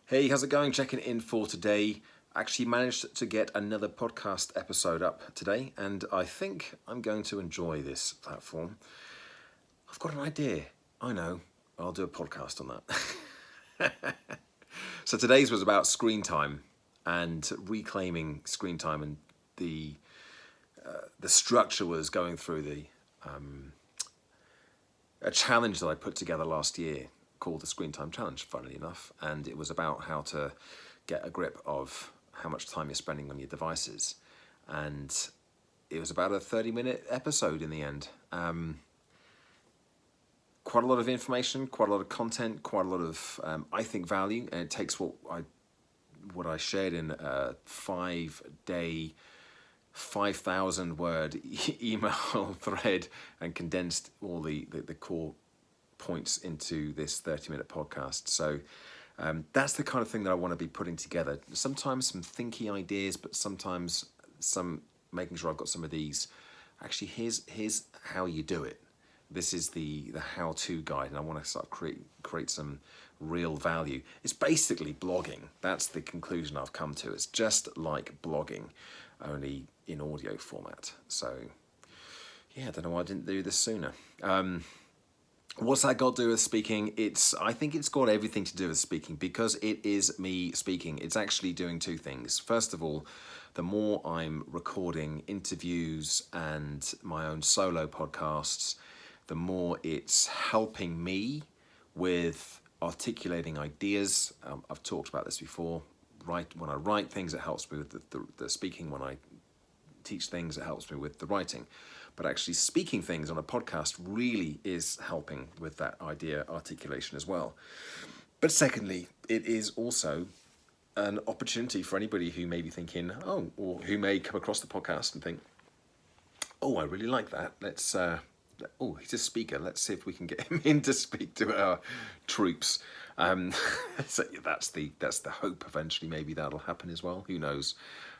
Hey, how's it going? Checking in for today. Actually managed to get another podcast episode up today, and I think I'm going to enjoy this platform. I've got an idea. I know. I'll do a podcast on that. So today's was about screen time and reclaiming screen time, and the structure was going through a challenge that I put together last year called the Screen Time Challenge, funnily enough, and it was about how to get a grip of how much time you're spending on your devices, and it was about a 30-minute episode in the end. Quite a lot of information, quite a lot of content, quite a lot of I think value, and it takes what I shared in a 5-day 5,000-word email thread and condensed all the core points into this 30-minute podcast. So that's the kind of thing that I want to be putting together. Sometimes some thinky ideas, but sometimes some making sure I've got some of these. Actually, here's how you do it. This is the how-to guide, and I want to start create some real value. It's basically blogging. That's the conclusion I've come to. It's just like blogging, only in audio format. So yeah, I don't know why I didn't do this sooner. What's that got to do with speaking? I think it's got everything to do with speaking, because it is me speaking. It's actually doing two things. First of all, the more I'm recording interviews and my own solo podcasts, the more it's helping me with articulating ideas. I've talked about this before. When I write things, it helps me with the speaking. When I teach things, it helps me with the writing. But actually speaking things on a podcast really is helping with that idea articulation as well. But secondly, it is also an opportunity for anybody who may be thinking, or who may come across the podcast and think, I really like that. He's a speaker. Let's see if we can get him in to speak to our troops. So that's the hope. Eventually, maybe that'll happen as well. Who knows?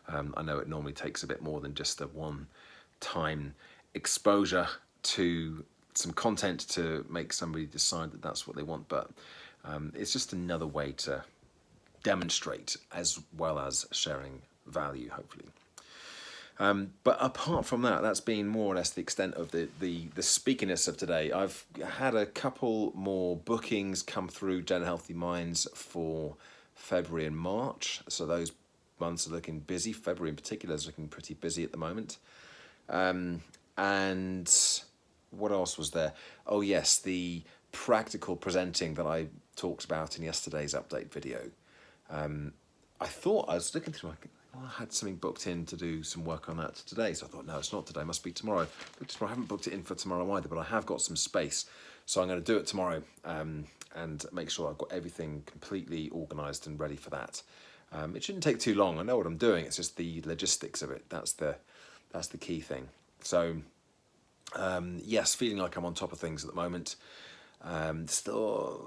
I know it normally takes a bit more than just a one-time exposure to some content to make somebody decide that that's what they want, but it's just another way to demonstrate as well as sharing value, hopefully. But apart from that, that's been more or less the extent of the speakiness of today. I've had a couple more bookings come through Gen Healthy Minds for February and March, so those months are looking busy. February in particular is looking pretty busy at the moment. And what else was there? Oh yes, the practical presenting that I talked about in yesterday's update video. I thought I was looking through I had something booked in to do some work on that today, so I thought, no, it's not today, it must be tomorrow. I haven't booked it in for tomorrow either, but I have got some space, so I'm going to do it tomorrow and make sure I've got everything completely organised and ready for that. It shouldn't take too long. I know what I'm doing. It's just the logistics of it. That's the key thing. So yes, feeling like I'm on top of things at the moment. Still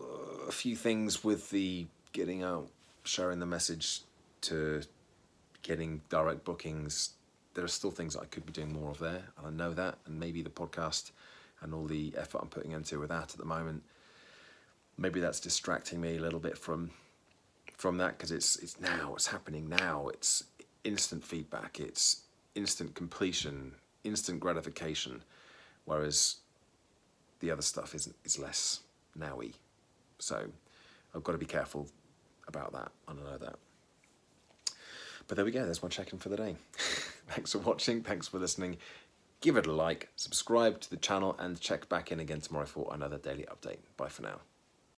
a few things with the getting out, sharing the message, to getting direct bookings. There are still things that I could be doing more of there, and I know that, and maybe the podcast and all the effort I'm putting into with that at the moment, maybe that's distracting me a little bit from that, because it's happening now. It's instant feedback, it's instant completion, instant gratification, whereas the other stuff is less nowy. So I've got to be careful about that, and I know that. But there we go, there's my check-in for the day. Thanks for watching, thanks for listening. Give it a like, subscribe to the channel, and check back in again tomorrow for another daily update. Bye for now.